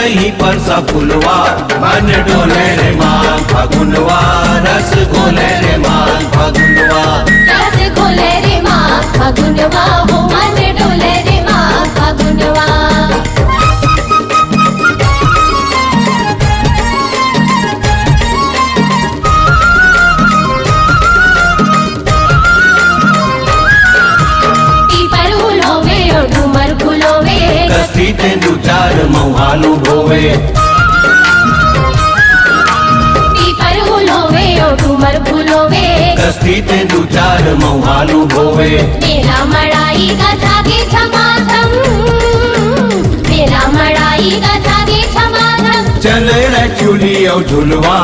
नहीं परसा फुलवा मन डोले रे माँ फागुनवा रस घोले रे माँ फागुनवा रस घोले रे माँ फागुनवा हो मन डोले रे माँ फागुनवा कस्ती ते दू चार मऊहालू होवे पीपर फूलोवे ओ डूमर फूलोवे कस्ती ते दू चार मऊहालू होवे मेरा मड़ाई गथा के छमाथम मेरा मड़ाई गथा के छमाथम चले रे चूली और झुलवा